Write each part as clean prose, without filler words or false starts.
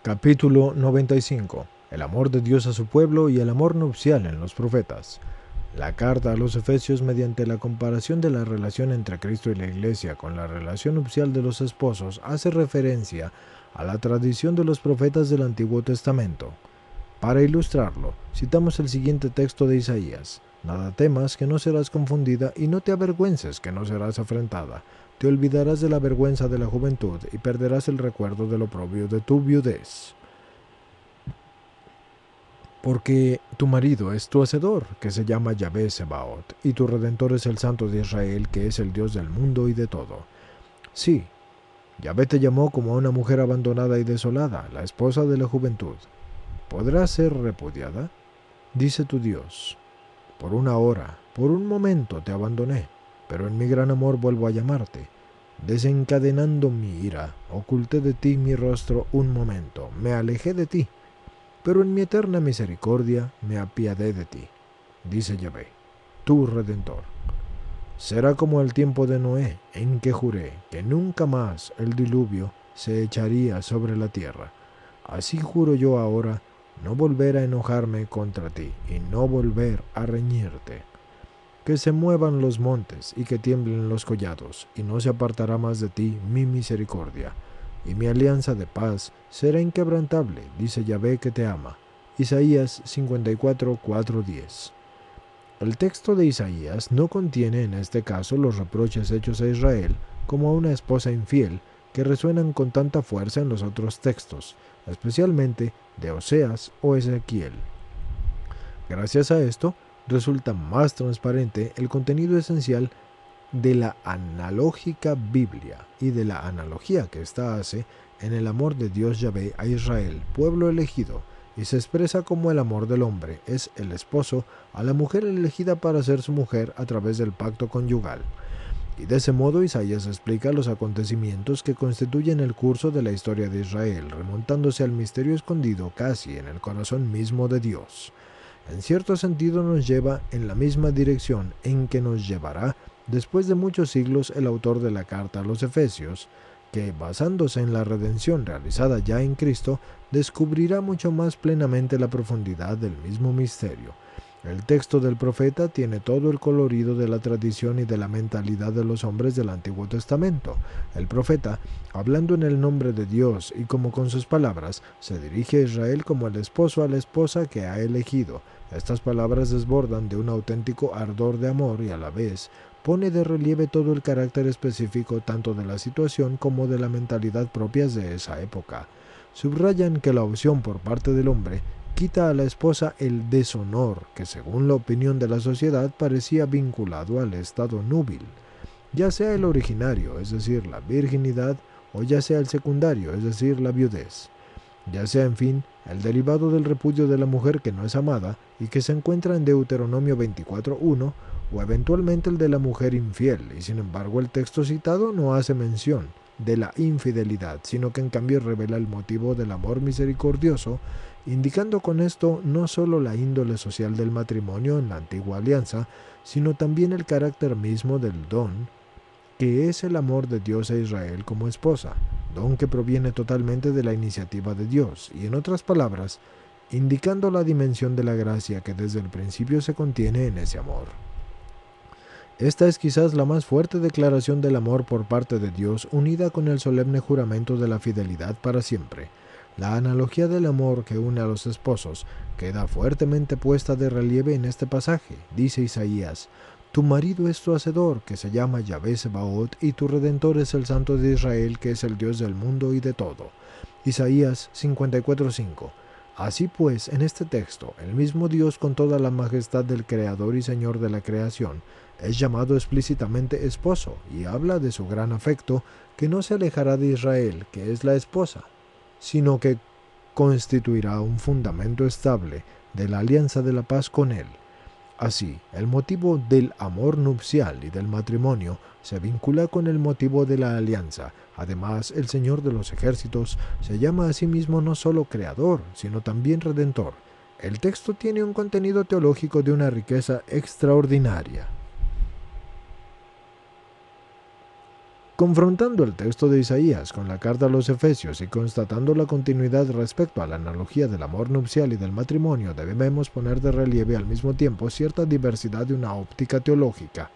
Capítulo 95. El amor de Dios a su pueblo y el amor nupcial en los profetas. La carta a los Efesios, mediante la comparación de la relación entre Cristo y la Iglesia con la relación nupcial de los esposos, hace referencia a la tradición de los profetas del Antiguo Testamento. Para ilustrarlo, citamos el siguiente texto de Isaías: Nada temas, que no serás confundida, y no te avergüences, que no serás afrentada. Te olvidarás de la vergüenza de la juventud y perderás el recuerdo del oprobio de tu viudez. Porque tu marido es tu hacedor, que se llama Yahvé Sebaot, y tu redentor es el Santo de Israel, que es el Dios del mundo y de todo. Sí, Yahvé te llamó como a una mujer abandonada y desolada, la esposa de la juventud. ¿Podrá ser repudiada? Dice tu Dios. Por una hora, por un momento te abandoné, pero en mi gran amor vuelvo a llamarte. Desencadenando mi ira, oculté de ti mi rostro un momento, me alejé de ti, pero en mi eterna misericordia me apiadé de ti, dice Yahvé, tu Redentor. Será como el tiempo de Noé, en que juré que nunca más el diluvio se echaría sobre la tierra. Así juro yo ahora no volver a enojarme contra ti y no volver a reñirte. Que se muevan los montes y que tiemblen los collados, y no se apartará más de ti mi misericordia. Y mi alianza de paz será inquebrantable, dice Yahvé que te ama. Isaías 54, 4-10. El texto de Isaías no contiene en este caso los reproches hechos a Israel como a una esposa infiel que resuenan con tanta fuerza en los otros textos, especialmente de Oseas o Ezequiel. Gracias a esto, resulta más transparente el contenido esencial de la analógica Biblia y de la analogía que ésta hace en el amor de Dios Yahvé a Israel, pueblo elegido, y se expresa como el amor del hombre es el esposo a la mujer elegida para ser su mujer a través del pacto conyugal. Y de ese modo Isaías explica los acontecimientos que constituyen el curso de la historia de Israel, remontándose al misterio escondido casi en el corazón mismo de Dios. En cierto sentido nos lleva en la misma dirección en que nos llevará después de muchos siglos el autor de la carta a los Efesios, que, basándose en la redención realizada ya en Cristo, descubrirá mucho más plenamente la profundidad del mismo misterio. El texto del profeta tiene todo el colorido de la tradición y de la mentalidad de los hombres del Antiguo Testamento. El profeta, hablando en el nombre de Dios y como con sus palabras, se dirige a Israel como el esposo a la esposa que ha elegido. Estas palabras desbordan de un auténtico ardor de amor y a la vez pone de relieve todo el carácter específico tanto de la situación como de la mentalidad propias de esa época. Subrayan que la opción por parte del hombre quita a la esposa el deshonor que, según la opinión de la sociedad, parecía vinculado al estado núbil, ya sea el originario, es decir, la virginidad, o ya sea el secundario, es decir, la viudez, ya sea, en fin, el derivado del repudio de la mujer que no es amada y que se encuentra en Deuteronomio 24:1, o eventualmente el de la mujer infiel, y sin embargo el texto citado no hace mención de la infidelidad, sino que en cambio revela el motivo del amor misericordioso, indicando con esto no solo la índole social del matrimonio en la antigua alianza, sino también el carácter mismo del don, que es el amor de Dios a Israel como esposa, don que proviene totalmente de la iniciativa de Dios, y en otras palabras, indicando la dimensión de la gracia que desde el principio se contiene en ese amor. Esta es quizás la más fuerte declaración del amor por parte de Dios, unida con el solemne juramento de la fidelidad para siempre. La analogía del amor que une a los esposos queda fuertemente puesta de relieve en este pasaje. Dice Isaías: Tu marido es tu hacedor, que se llama Yahvé Sebaot, y tu redentor es el Santo de Israel, que es el Dios del mundo y de todo. Isaías 54:5. Así pues, en este texto, el mismo Dios, con toda la majestad del Creador y Señor de la creación, es llamado explícitamente esposo y habla de su gran afecto que no se alejará de Israel, que es la esposa, sino que constituirá un fundamento estable de la alianza de la paz con él. Así, el motivo del amor nupcial y del matrimonio se vincula con el motivo de la alianza. Además, el Señor de los ejércitos se llama a sí mismo no solo Creador, sino también Redentor. El texto tiene un contenido teológico de una riqueza extraordinaria. Confrontando el texto de Isaías con la carta a los Efesios y constatando la continuidad respecto a la analogía del amor nupcial y del matrimonio, debemos poner de relieve al mismo tiempo cierta diversidad de una óptica teológica.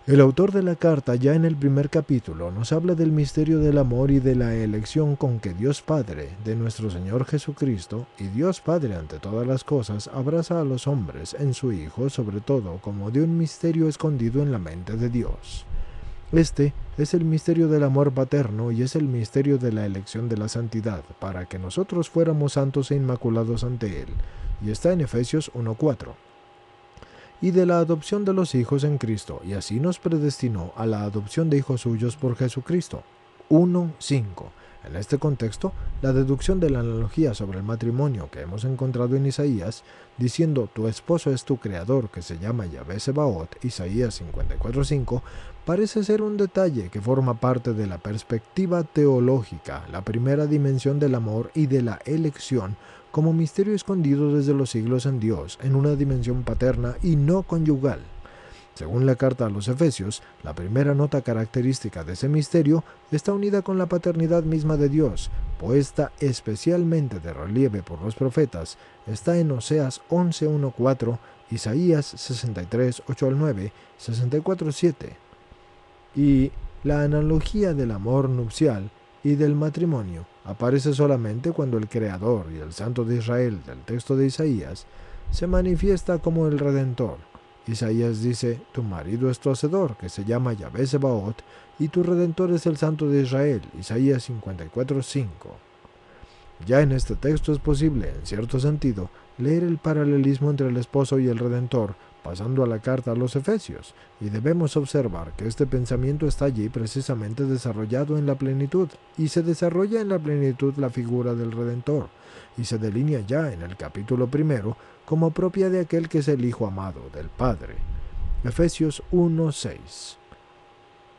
El autor de la carta, ya en el primer capítulo, nos habla del misterio del amor y de la elección con que Dios Padre de nuestro Señor Jesucristo, y Dios Padre ante todas las cosas, abraza a los hombres en su Hijo, sobre todo como de un misterio escondido en la mente de Dios. Este es el misterio del amor paterno y es el misterio de la elección de la santidad, para que nosotros fuéramos santos e inmaculados ante Él, y está en Efesios 1:4. Y de la adopción de los hijos en Cristo, y así nos predestinó a la adopción de hijos suyos por Jesucristo. 1:5. En este contexto, la deducción de la analogía sobre el matrimonio que hemos encontrado en Isaías, diciendo tu esposo es tu creador, que se llama Yahvé Sebaot, Isaías 54:5, parece ser un detalle que forma parte de la perspectiva teológica, la primera dimensión del amor y de la elección, como misterio escondido desde los siglos en Dios, en una dimensión paterna y no conyugal. Según la carta a los Efesios, la primera nota característica de ese misterio está unida con la paternidad misma de Dios, puesta especialmente de relieve por los profetas, está en Oseas 11:1-4, Isaías 63:8-9, 64:7. Y la analogía del amor nupcial y del matrimonio aparece solamente cuando el Creador y el Santo de Israel del texto de Isaías se manifiesta como el Redentor. Isaías dice, tu marido es tu hacedor, que se llama Yahvé Sebaot, y tu Redentor es el Santo de Israel. Isaías 54:5. Ya en este texto es posible, en cierto sentido, leer el paralelismo entre el esposo y el Redentor, pasando a la carta a los Efesios, y debemos observar que este pensamiento está allí precisamente desarrollado en la plenitud, y se desarrolla en la plenitud la figura del Redentor, y se delinea ya en el capítulo 1 como propia de aquel que es el Hijo amado del Padre. Efesios 1:6.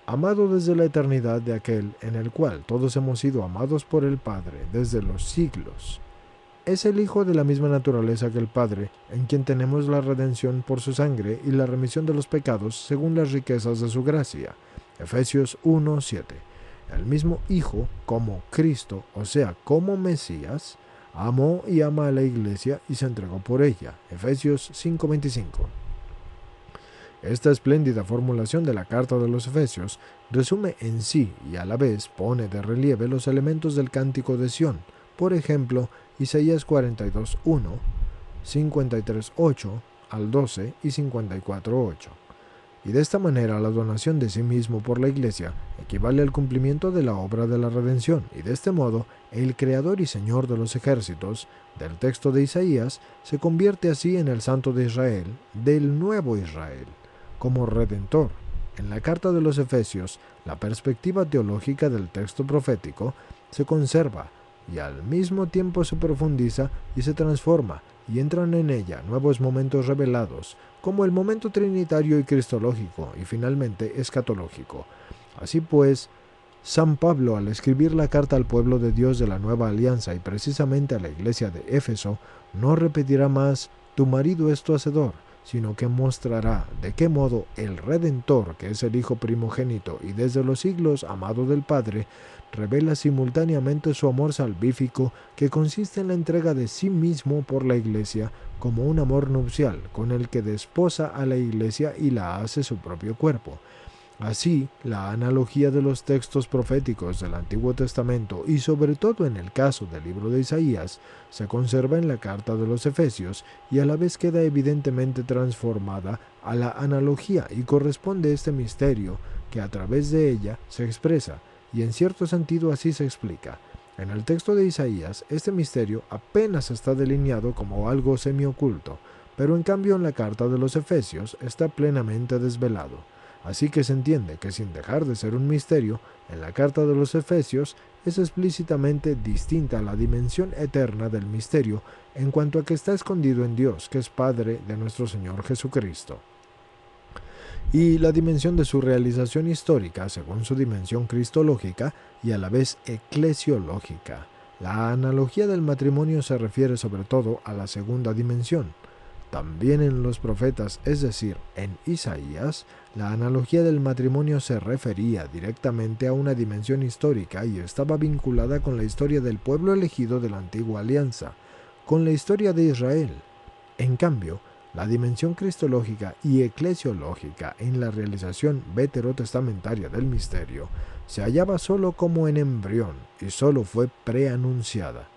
Amado desde la eternidad de aquel en el cual todos hemos sido amados por el Padre desde los siglos. Es el Hijo de la misma naturaleza que el Padre, en quien tenemos la redención por su sangre y la remisión de los pecados según las riquezas de su gracia. Efesios 1:7. El mismo Hijo, como Cristo, o sea, como Mesías, amó y ama a la Iglesia y se entregó por ella. Efesios 5:25. Esta espléndida formulación de la carta de los Efesios resume en sí y a la vez pone de relieve los elementos del Cántico de Sión, por ejemplo, Isaías 42:1, 53:8 al 12 y 54:8. Y de esta manera la donación de sí mismo por la Iglesia equivale al cumplimiento de la obra de la redención, y de este modo el Creador y Señor de los ejércitos del texto de Isaías se convierte así en el Santo de Israel, del nuevo Israel, como Redentor. En la carta de los Efesios, la perspectiva teológica del texto profético se conserva y al mismo tiempo se profundiza y se transforma, y entran en ella nuevos momentos revelados, como el momento trinitario y cristológico, y finalmente escatológico. Así pues, San Pablo, al escribir la carta al pueblo de Dios de la nueva alianza y precisamente a la iglesia de Éfeso, no repetirá más, tu marido es tu hacedor, sino que mostrará de qué modo el Redentor, que es el Hijo primogénito y desde los siglos amado del Padre, revela simultáneamente su amor salvífico, que consiste en la entrega de sí mismo por la Iglesia como un amor nupcial con el que desposa a la Iglesia y la hace su propio cuerpo. Así, la analogía de los textos proféticos del Antiguo Testamento y sobre todo en el caso del libro de Isaías, se conserva en la carta de los Efesios y a la vez queda evidentemente transformada a la analogía y corresponde este misterio que a través de ella se expresa, y en cierto sentido así se explica. En el texto de Isaías, este misterio apenas está delineado como algo semioculto, pero en cambio en la carta de los Efesios está plenamente desvelado. Así que se entiende que sin dejar de ser un misterio, en la carta de los Efesios es explícitamente distinta a la dimensión eterna del misterio en cuanto a que está escondido en Dios, que es Padre de nuestro Señor Jesucristo, y la dimensión de su realización histórica según su dimensión cristológica y a la vez eclesiológica. La analogía del matrimonio se refiere sobre todo a la segunda dimensión. También en los profetas, es decir, en Isaías, la analogía del matrimonio se refería directamente a una dimensión histórica y estaba vinculada con la historia del pueblo elegido de la antigua alianza, con la historia de Israel. En cambio, la dimensión cristológica y eclesiológica en la realización veterotestamentaria del misterio se hallaba solo como en embrión y solo fue preanunciada.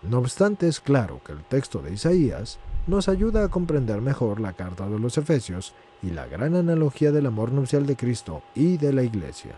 No obstante, es claro que el texto de Isaías nos ayuda a comprender mejor la carta de los Efesios y la gran analogía del amor nupcial de Cristo y de la Iglesia.